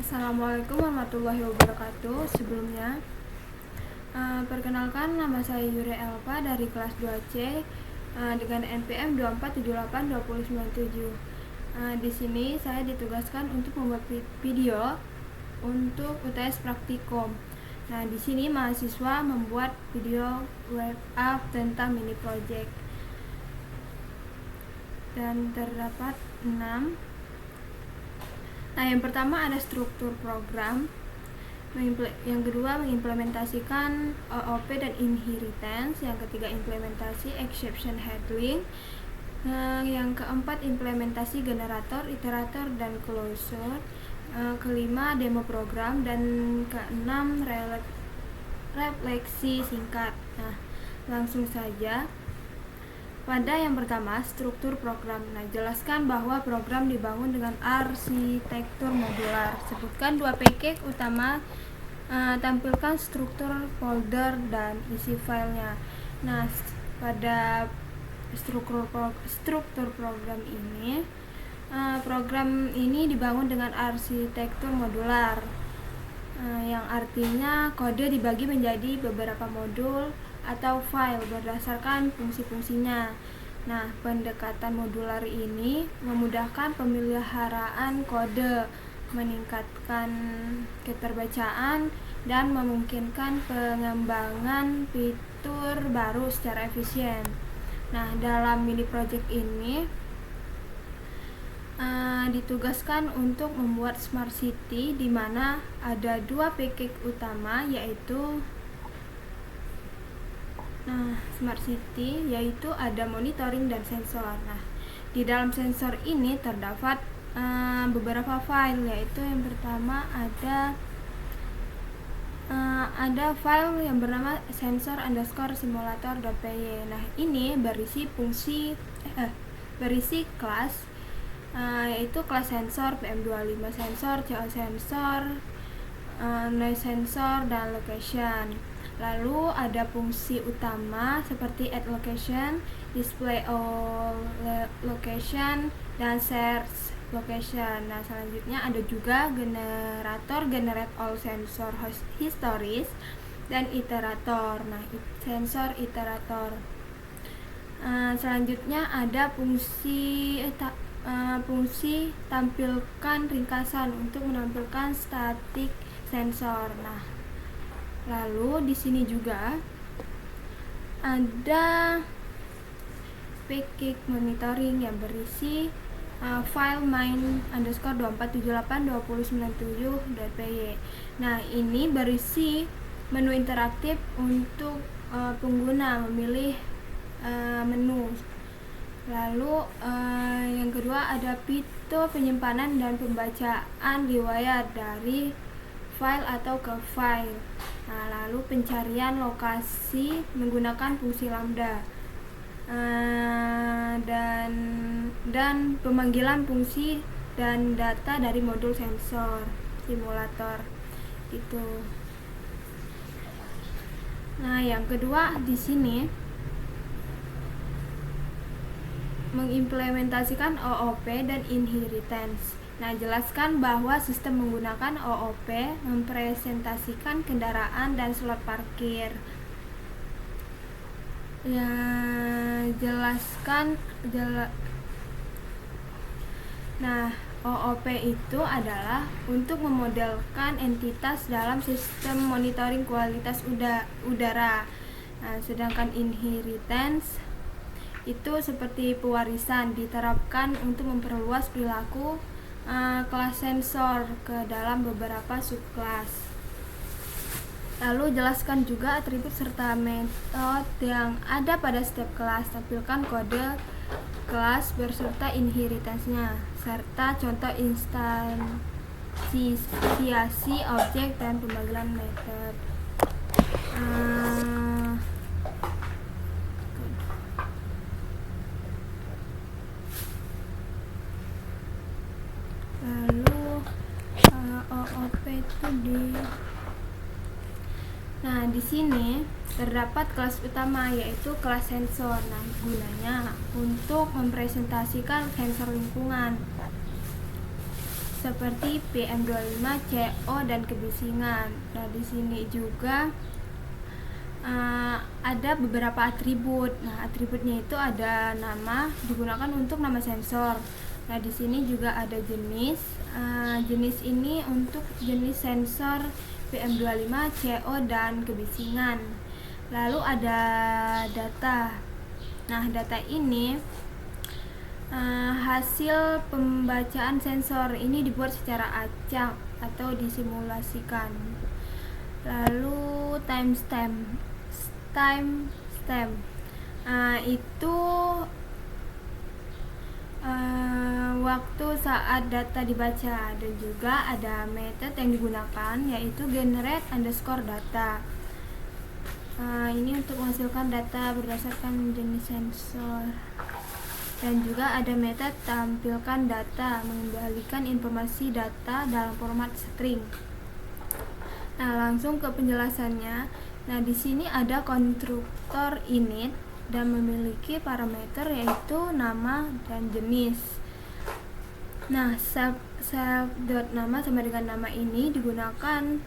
Assalamualaikum warahmatullahi wabarakatuh. Sebelumnya, perkenalkan nama saya Yure Elva dari kelas 2C dengan NPM 24782097. Di sini saya ditugaskan untuk membuat video untuk UTS Praktikum. Nah, di sini mahasiswa membuat video web app tentang mini project. Dan terdapat 6. Nah, yang pertama ada struktur program, yang kedua mengimplementasikan OOP dan inheritance, yang ketiga implementasi exception handling, yang keempat implementasi generator, iterator, dan closure, kelima demo program, dan keenam refleksi singkat. Nah, langsung saja. Pada yang pertama, struktur program. Nah, jelaskan bahwa program dibangun dengan arsitektur modular. Sebutkan 2 package utama, tampilkan struktur folder dan isi filenya. Nah, pada struktur program ini, program ini dibangun dengan arsitektur modular, yang artinya kode dibagi menjadi beberapa modul atau file berdasarkan fungsi-fungsinya. Nah, pendekatan modular ini memudahkan pemeliharaan kode, meningkatkan keterbacaan, dan memungkinkan pengembangan fitur baru secara efisien. Nah, dalam mini project ini ditugaskan untuk membuat smart city, di mana ada 2 package utama, yaitu smart city, yaitu ada monitoring dan sensor. Nah, di dalam sensor ini terdapat beberapa file, yaitu yang pertama ada file yang bernama sensor_simulator.py. Nah, ini berisi kelas, yaitu kelas sensor, PM25 sensor, CO sensor, noise sensor, dan location. Lalu ada fungsi utama seperti add location, display all location, dan search location. Nah, selanjutnya ada juga generator, generate all sensor historis, dan iterator. Nah, sensor iterator. Selanjutnya ada fungsi tampilkan ringkasan untuk menampilkan static sensor. Nah, lalu di sini juga ada package monitoring yang berisi file main_24782097.py. Nah, ini berisi menu interaktif untuk pengguna memilih menu. Lalu yang kedua ada fitur penyimpanan dan pembacaan riwayat dari file atau ke file. Nah, lalu pencarian lokasi menggunakan fungsi lambda, dan pemanggilan fungsi dan data dari modul sensor simulator gitu. Nah, yang kedua di sini mengimplementasikan OOP dan inheritance. Nah, jelaskan bahwa sistem menggunakan OOP mempresentasikan kendaraan dan slot parkir. Nah, OOP itu adalah untuk memodelkan entitas dalam sistem monitoring kualitas udara. Nah, sedangkan inheritance itu seperti pewarisan, diterapkan untuk memperluas perilaku kelas sensor ke dalam beberapa subkelas. Lalu jelaskan juga atribut serta metode yang ada pada setiap kelas. Tampilkan kode kelas beserta inheritance-nya, serta contoh instansiasi objek dan pemanggilan metode. Lalu OOP itu Nah, di sini terdapat kelas utama, yaitu kelas sensor. Nah, gunanya untuk mempresentasikan sensor lingkungan. seperti PM2,5, CO, dan kebisingan. Nah, di sini juga ada beberapa atribut. Nah, atributnya itu ada nama, digunakan untuk nama sensor. Nah, di sini juga ada jenis. Jenis ini untuk jenis sensor PM2,5, CO, dan kebisingan. Lalu ada data. Nah, data ini hasil pembacaan sensor ini dibuat secara acak atau disimulasikan. Lalu timestamp itu waktu saat data dibaca, dan juga ada metode yang digunakan yaitu generate_data. Ini untuk menghasilkan data berdasarkan jenis sensor. Dan juga ada metode tampilkan data, mengembalikan informasi data dalam format string. Nah, langsung ke penjelasannya. Nah, di sini ada konstruktor init dan memiliki parameter yaitu nama dan jenis. Nah, self.nama sama dengan nama ini digunakan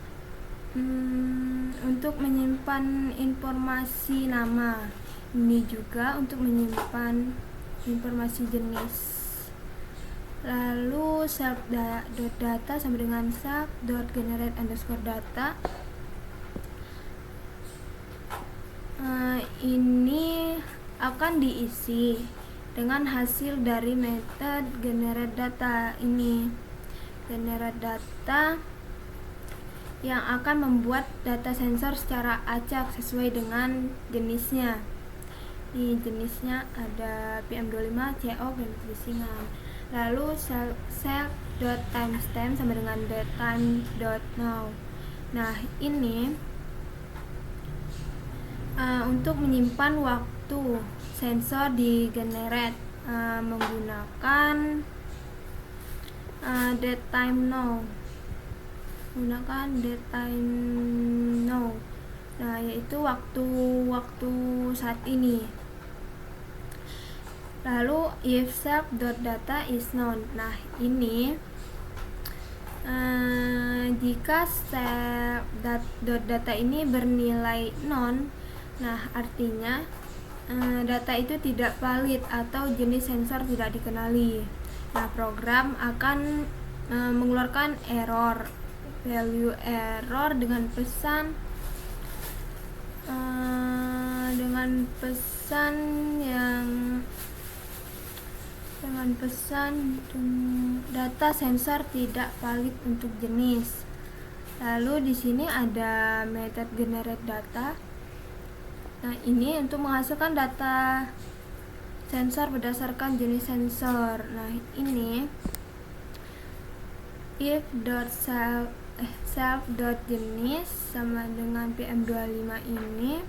untuk menyimpan informasi nama. Ini juga untuk menyimpan informasi jenis. Lalu self.data sama dengan self.generate_data. Ini akan diisi dengan hasil dari metode generate data ini. Generate data yang akan membuat data sensor secara acak sesuai dengan jenisnya. Di jenisnya ada PM2,5, CO, dan kebisingan. Lalu self.timestamp sama dengan datetime.now. Nah, ini untuk menyimpan waktu sensor di generate menggunakan datetime_now. Nah, yaitu waktu saat ini. Lalu if self.data is known. Nah, ini jika self.data ini bernilai non, nah artinya data itu tidak valid atau jenis sensor tidak dikenali. Nah, program akan mengeluarkan value error dengan pesan data sensor tidak valid untuk jenis. Lalu di sini ada method generate data. Nah, ini untuk menghasilkan data sensor berdasarkan jenis sensor. Nah, ini if self.jenis sama dengan PM2,5 ini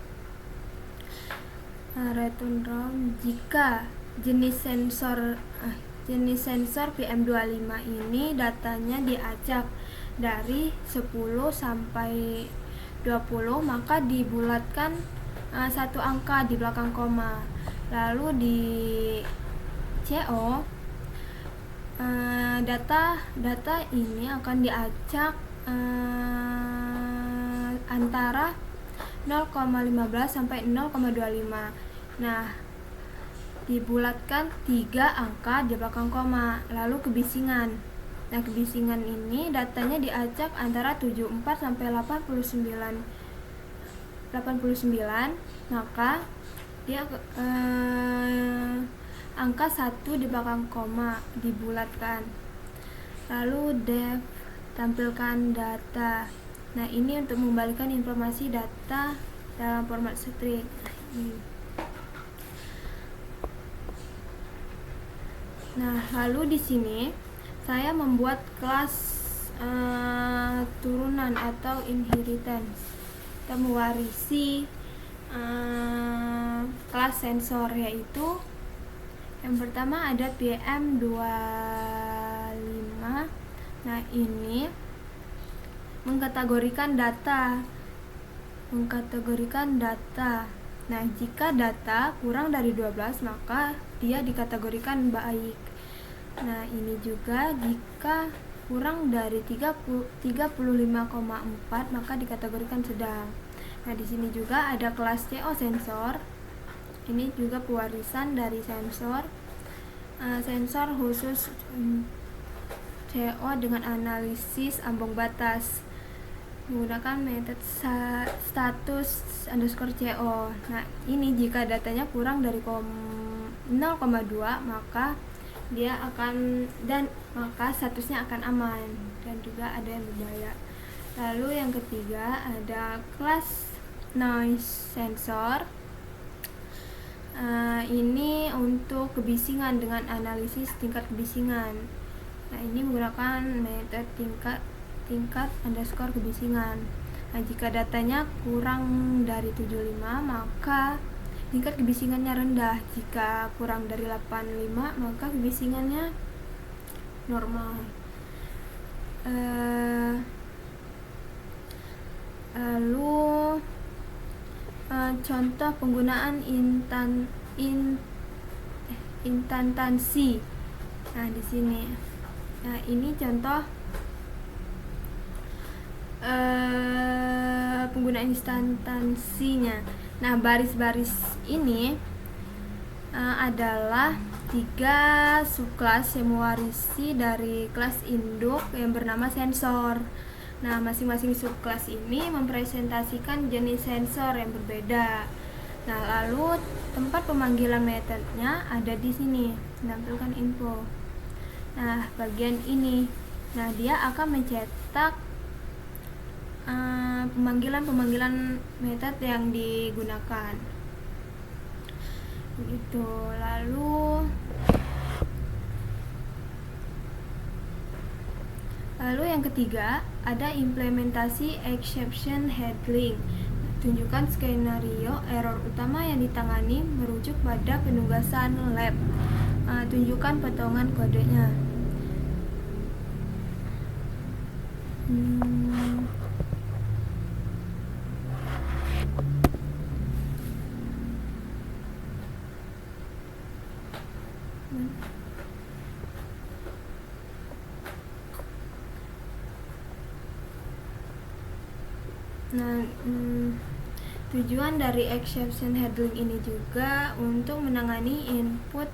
return wrong jika jenis sensor PM2,5 ini datanya diacak dari 10 sampai 20, maka dibulatkan satu angka di belakang koma. Lalu di CO data ini akan diacak antara 0,15 sampai 0,25. Nah, dibulatkan 3 angka di belakang koma. Lalu kebisingan. Nah, kebisingan ini datanya diacak antara 74 sampai 89, maka dia angka 1 di belakang koma dibulatkan. Lalu def tampilkan data. Nah, ini untuk mengembalikan informasi data dalam format string. Nah, lalu di sini saya membuat kelas turunan atau inheritance. Kita mewarisi kelas sensor, yaitu yang pertama ada PM2,5. Nah, ini mengkategorikan data. Nah, jika data kurang dari 12, maka dia dikategorikan baik. Nah, ini juga jika kurang dari 35,4 maka dikategorikan sedang. Nah, di sini juga ada kelas CO sensor. Ini juga pewarisan dari sensor. Sensor khusus CO dengan analisis ambang batas menggunakan metode status underscore CO. Nah, ini jika datanya kurang dari 0,2 maka dia akan maka statusnya akan aman dan juga ada yang berbahaya. Lalu yang ketiga ada kelas noise sensor. Ini untuk kebisingan dengan analisis tingkat kebisingan. Nah, ini menggunakan metode tingkat underscore kebisingan. Nah, jika datanya kurang dari 75 maka tingkat kebisingannya rendah. Jika kurang dari 85 maka kebisingannya normal. Lalu contoh penggunaan instantansi. Nah, di sini. Nah, ini contoh penggunaan instantansinya. Nah, baris-baris ini adalah 3 subkelas yang mewarisi dari kelas induk yang bernama sensor. Nah, masing-masing subkelas ini mempresentasikan jenis sensor yang berbeda. Nah, lalu tempat pemanggilan metodenya ada di sini, menampilkan info. Nah, bagian ini. Nah, dia akan mencetak pemanggilan metode yang digunakan. Begitu. Lalu yang ketiga ada implementasi exception handling. Tunjukkan skenario error utama yang ditangani merujuk pada penugasan lab. Tunjukkan potongan kodenya. Nah, tujuan dari exception handling ini juga untuk menangani input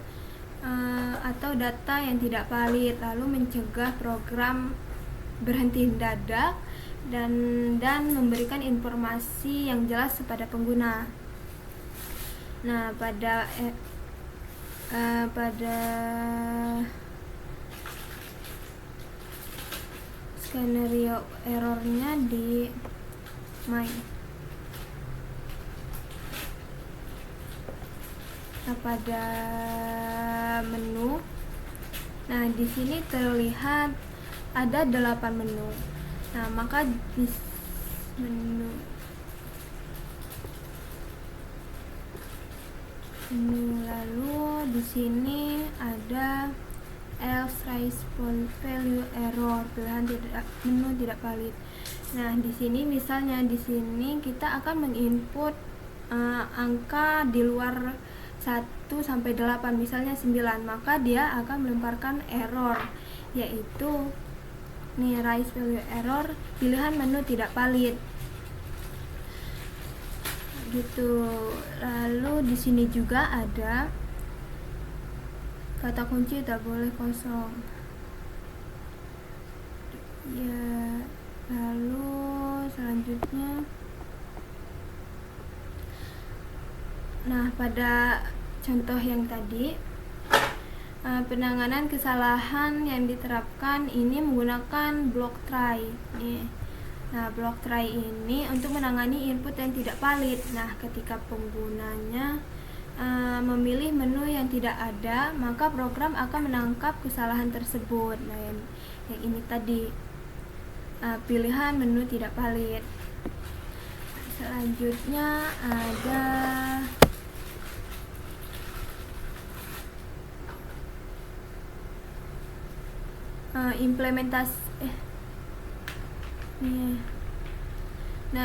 atau data yang tidak valid, lalu mencegah program berhenti mendadak dan memberikan informasi yang jelas kepada pengguna. Nah, pada skenario errornya di pada menu. Nah, di sini terlihat ada 8 menu. Nah, maka di menu lalu di sini ada else response value error, pilihan menu tidak valid. Nah, di sini misalnya di sini kita akan menginput angka di luar 1 sampai 8, misalnya 9, maka dia akan melemparkan error, yaitu rise value error, pilihan menu tidak valid. Gitu. Lalu di sini juga ada kata kunci tak boleh kosong. Ya, lalu selanjutnya, nah, pada contoh yang tadi penanganan kesalahan yang diterapkan ini menggunakan block try. Nah, block try ini untuk menangani input yang tidak valid. Nah, ketika penggunanya memilih menu yang tidak ada, maka program akan menangkap kesalahan tersebut. Nah, yang ini tadi, pilihan menu tidak valid. Selanjutnya ada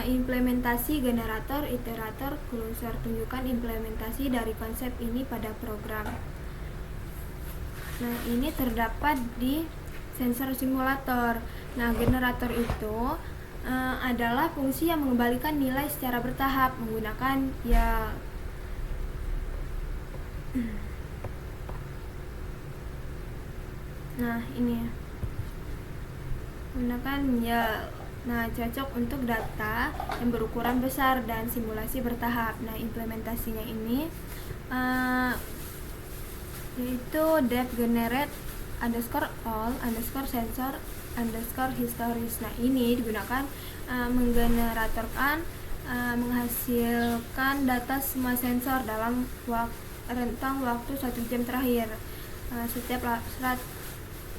implementasi generator, iterator, closure. Tunjukkan implementasi dari konsep ini pada program. Nah, ini terdapat di sensor simulator. Nah, generator itu adalah fungsi yang mengembalikan nilai secara bertahap menggunakan nah ini menggunakan cocok untuk data yang berukuran besar dan simulasi bertahap. Nah, implementasinya ini yaitu depth generate _all _sensor _histories. Nah, ini digunakan menggeneratorkan menghasilkan data semua sensor dalam rentang waktu 1 jam terakhir setiap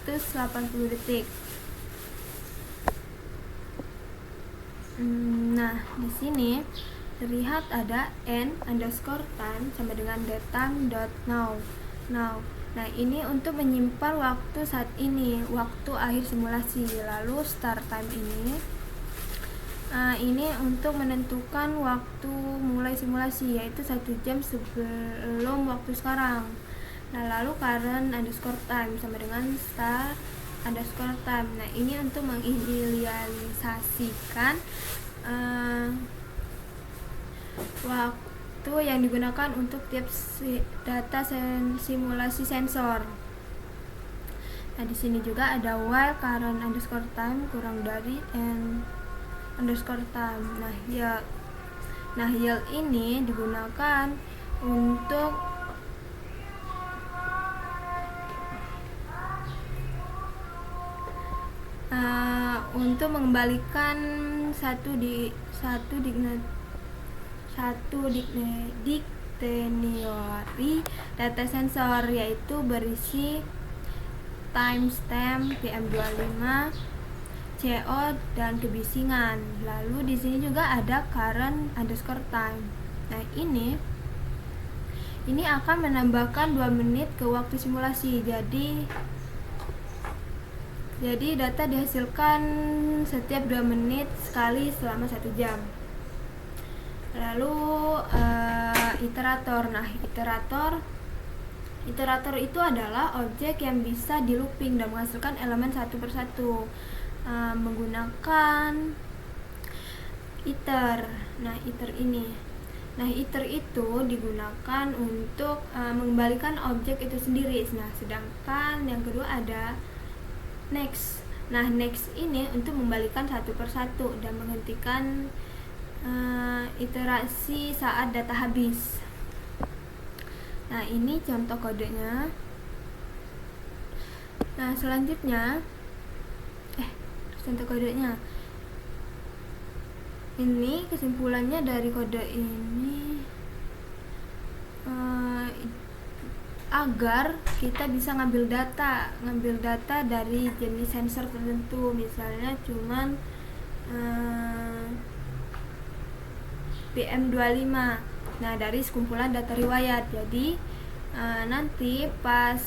180 detik. Nah, di sini terlihat ada n_time sama dengan datetime.now. Nah, ini untuk menyimpan waktu saat ini, waktu akhir simulasi. Lalu start time ini untuk menentukan waktu mulai simulasi, yaitu 1 jam sebelum waktu sekarang. Nah, lalu current_time sama dengan start_time. Nah, ini untuk mengidealisasikan waktu yang digunakan untuk tiap data simulasi sensor. Nah, di sini juga ada while current_time kurang dari n_time. Nah, yield ini digunakan untuk mengembalikan satu dictionary data sensor, yaitu berisi timestamp, PM25, CO dan kebisingan. Lalu di sini juga ada current_time. Nah, ini akan menambahkan 2 menit ke waktu simulasi. Jadi data dihasilkan setiap 2 menit sekali selama 1 jam. Lalu iterator. Nah, iterator itu adalah objek yang bisa di looping dan menghasilkan elemen satu persatu menggunakan iter. Nah, iter itu digunakan untuk mengembalikan objek itu sendiri. Nah, sedangkan yang kedua ada next. Nah, next ini untuk membalikan satu persatu dan menghentikan iterasi saat data habis. Nah, ini contoh kodenya. Nah, selanjutnya contoh kodenya. Ini kesimpulannya dari kode ini agar kita bisa ngambil data dari jenis sensor tertentu, misalnya cuman PM25. Nah, dari sekumpulan data riwayat. Jadi nanti pas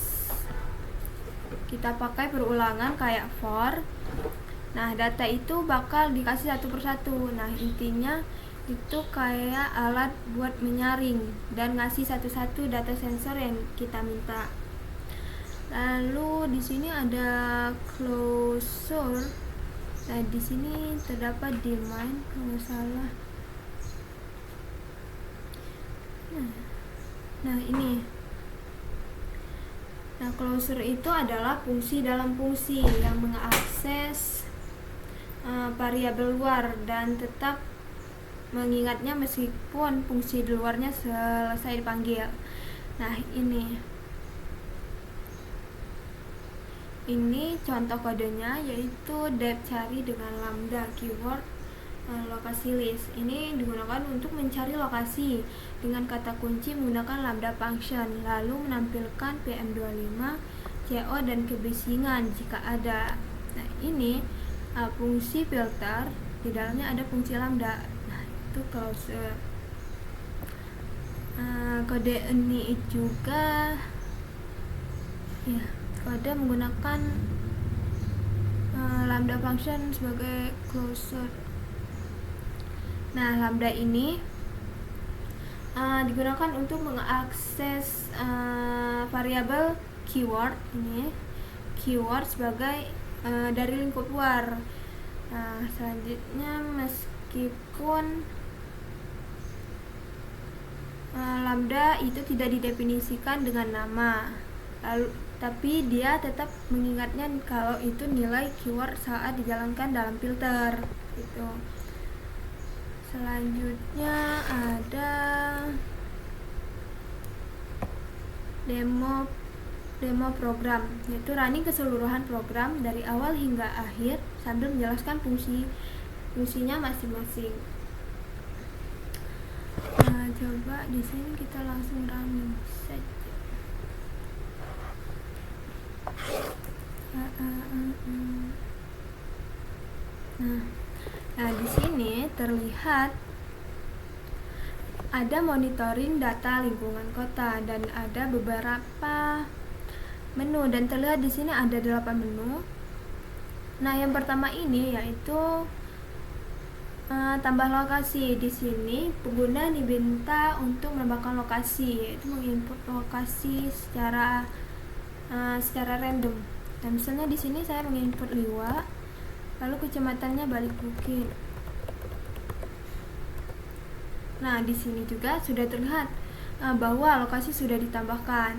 kita pakai perulangan kayak for, nah data itu bakal dikasih satu persatu. Nah, intinya itu kayak alat buat menyaring dan ngasih satu-satu data sensor yang kita minta. Lalu di sini ada closure. Nah, di sini terdapat demand kalau salah. Nah, ini. Nah, closure itu adalah fungsi dalam fungsi yang mengakses variabel luar dan tetap mengingatnya meskipun fungsi di luarnya selesai dipanggil. Nah, ini contoh kodenya, yaitu depth cari dengan lambda keyword lokasi list. Ini digunakan untuk mencari lokasi dengan kata kunci menggunakan lambda function, lalu menampilkan PM25, CO dan kebisingan jika ada. Nah, ini fungsi filter, di dalamnya ada fungsi lambda. Itu closure. Kode ini juga kode menggunakan lambda function sebagai closure. Nah, lambda ini digunakan untuk mengakses variabel keyword sebagai dari lingkup luar. Nah, selanjutnya meskipun lambda itu tidak didefinisikan dengan nama, tapi dia tetap mengingatnya kalau itu nilai keyword saat dijalankan dalam filter gitu. Selanjutnya ada demo program, yaitu running keseluruhan program dari awal hingga akhir sambil menjelaskan fungsinya masing-masing. Nah, coba di sini kita langsung running saja. Nah, di sini terlihat ada monitoring data lingkungan kota dan ada beberapa menu, dan terlihat di sini ada 8 menu. Nah, yang pertama ini yaitu tambah lokasi. Di sini pengguna diminta untuk menambahkan lokasi, yaitu menginput lokasi secara random. Dan misalnya di sini saya menginput Liwa, lalu kecamatannya Balik Bukit. Nah, di sini juga sudah terlihat bahwa lokasi sudah ditambahkan.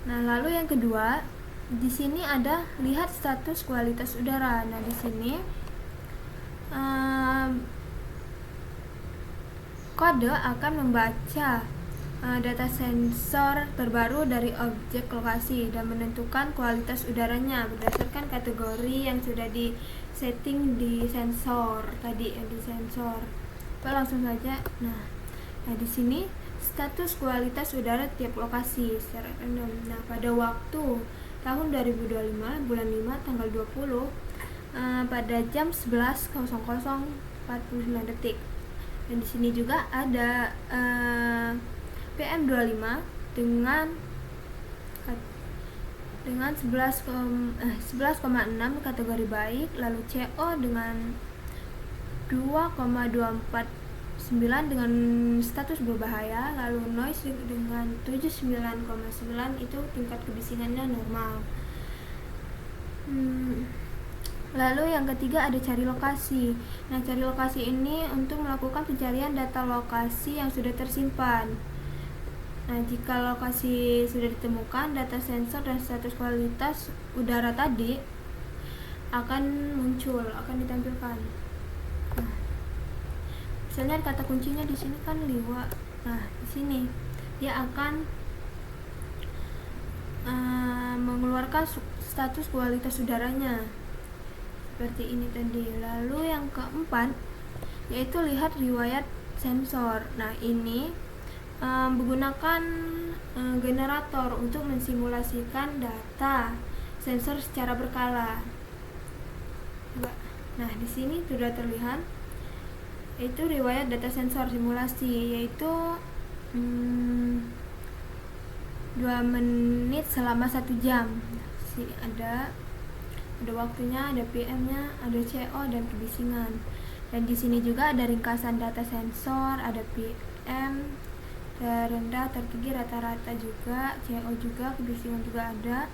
Nah, lalu yang kedua, di sini ada lihat status kualitas udara. Nah, di sini kode akan membaca data sensor terbaru dari objek lokasi dan menentukan kualitas udaranya berdasarkan kategori yang sudah di setting di sensor tadi di sensor. Langsung saja. Nah, di sini status kualitas udara tiap lokasi secara random. Nah, pada waktu tahun 2025 bulan 5 tanggal 20 pada jam 11.00:49 detik. Dan di sini juga ada PM25 dengan 11,6 kategori baik, lalu CO dengan 2,249 dengan status berbahaya, lalu noise dengan 79,9 itu tingkat kebisingannya normal. Lalu yang ketiga ada cari lokasi. Nah, cari lokasi ini untuk melakukan pencarian data lokasi yang sudah tersimpan. Nah, jika lokasi sudah ditemukan, data sensor dan status kualitas udara tadi akan muncul, akan ditampilkan. Nah, misalnya kata kuncinya di sini kan Liwa. Nah, di sini dia akan mengeluarkan status kualitas udaranya seperti ini tadi. Lalu yang keempat yaitu lihat riwayat sensor. Nah, ini menggunakan generator untuk mensimulasikan data sensor secara berkala. Nah, di sini sudah terlihat itu riwayat data sensor simulasi, yaitu 2 menit selama 1 jam. Ada waktunya, ada PM-nya, ada CO dan kebisingan. Dan di sini juga ada ringkasan data sensor, ada PM, terendah, tertinggi, rata-rata juga, CO juga, kebisingan juga ada.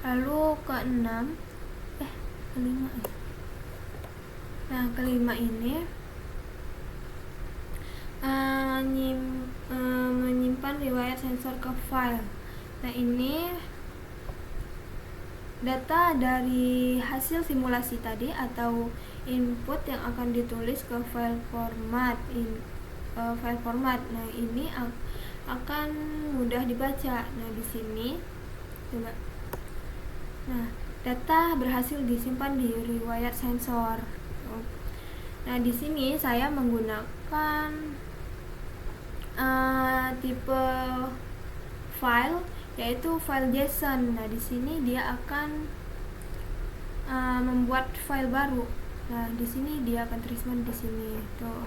Lalu kelima ini menyimpan riwayat sensor ke file. Nah, ini data dari hasil simulasi tadi atau input yang akan ditulis ke file format. Nah, ini akan mudah dibaca. Nah, di sini coba. Nah, data berhasil disimpan di riwayat sensor. Nah, di sini saya menggunakan tipe file yaitu file JSON. Nah, di sini dia akan membuat file baru. Nah, di sini dia akan tuliskan di sini tuh.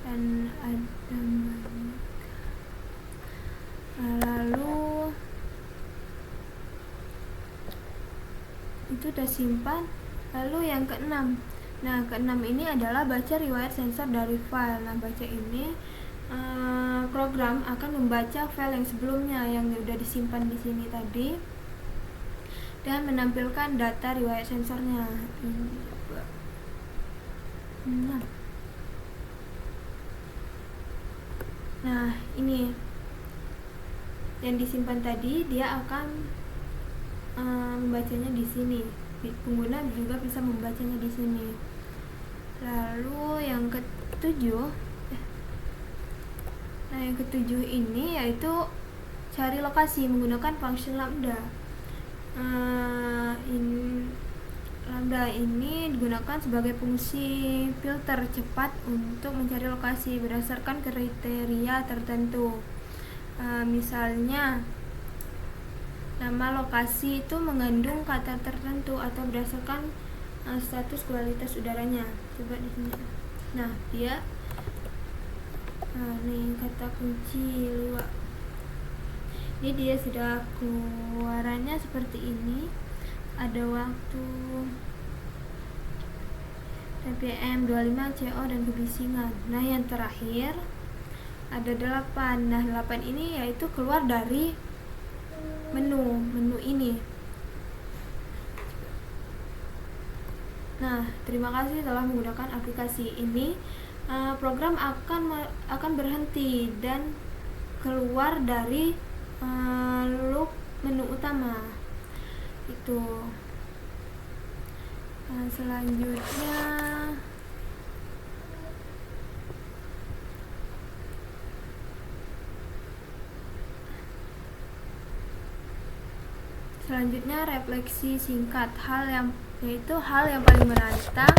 Dan ada lalu itu udah simpan. Lalu yang keenam. Nah, keenam ini adalah baca riwayat sensor dari file. Nah, baca ini program akan membaca file yang sebelumnya yang sudah disimpan di sini tadi dan menampilkan data riwayat sensornya. Nah, ini yang disimpan tadi, dia akan membacanya di sini. Pengguna juga bisa membacanya di sini. Lalu yang ketujuh, yang ketujuh ini yaitu cari lokasi menggunakan function lambda. Lambda ini digunakan sebagai fungsi filter cepat untuk mencari lokasi berdasarkan kriteria tertentu. Misalnya nama lokasi itu mengandung kata tertentu atau berdasarkan status kualitas udaranya. Coba di sini. Nah, dia nih kata kunci luar. Ini dia sudah keluarannya seperti ini. Ada waktu ppm 25 CO dan kebisingan. Nah, yang terakhir ada 8. Nah, 8 ini yaitu keluar dari menu ini. Nah, terima kasih telah menggunakan aplikasi ini. Program akan berhenti dan keluar dari loop menu utama itu. Selanjutnya refleksi singkat, hal yang paling menantang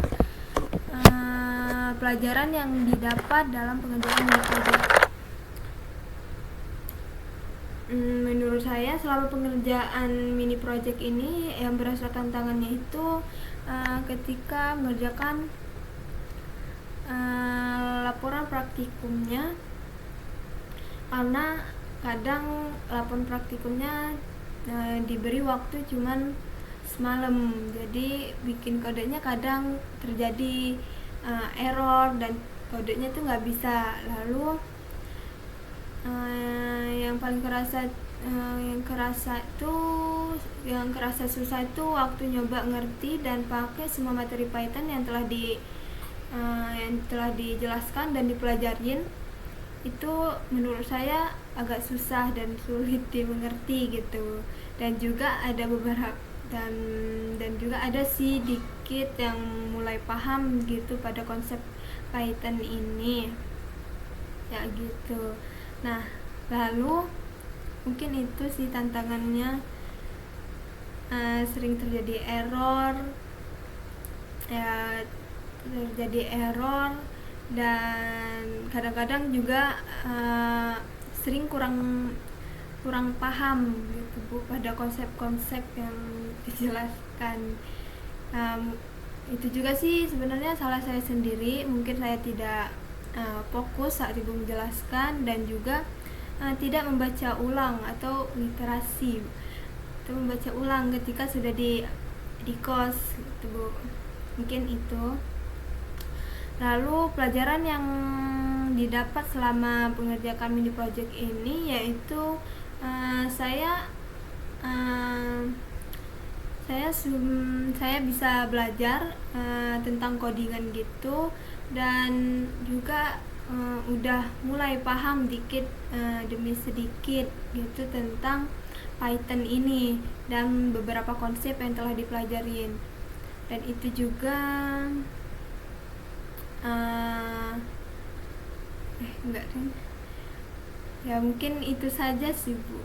pelajaran yang didapat dalam pengerjaan mini project. Menurut saya selama pengerjaan mini project ini yang berasa tantangannya itu ketika mengerjakan laporan praktikumnya, karena kadang laporan praktikumnya diberi waktu cuman semalam, jadi bikin kodenya kadang terjadi error dan kodenya tuh nggak bisa. Lalu yang paling kerasa susah itu waktu nyoba ngerti dan pakai semua materi Python yang telah dijelaskan dan dipelajarin. Itu menurut saya agak susah dan sulit dimengerti gitu. Dan juga ada beberapa dan juga ada sih dikit yang mulai paham gitu pada konsep Python ini. Ya gitu. Nah, lalu mungkin itu sih tantangannya. Sering terjadi error dan kadang-kadang juga sering kurang paham gitu Bu pada konsep-konsep yang dijelaskan. Itu juga sih sebenarnya salah saya sendiri, mungkin saya tidak fokus saat ibu menjelaskan dan juga tidak membaca ulang atau literasi atau membaca ulang ketika sudah di kos gitu Bu. Mungkin itu. Lalu pelajaran yang didapat selama pengerjaan mini project ini yaitu saya bisa belajar tentang codingan gitu, dan juga udah mulai paham dikit demi sedikit gitu tentang Python ini dan beberapa konsep yang telah dipelajarin. Dan itu juga ya mungkin itu saja sih Bu.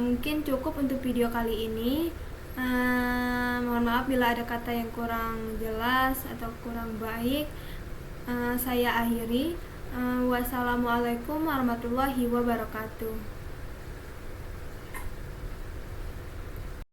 Mungkin cukup untuk video kali ini. Mohon maaf bila ada kata yang kurang jelas atau kurang baik. Saya akhiri. Wassalamualaikum warahmatullahi wabarakatuh.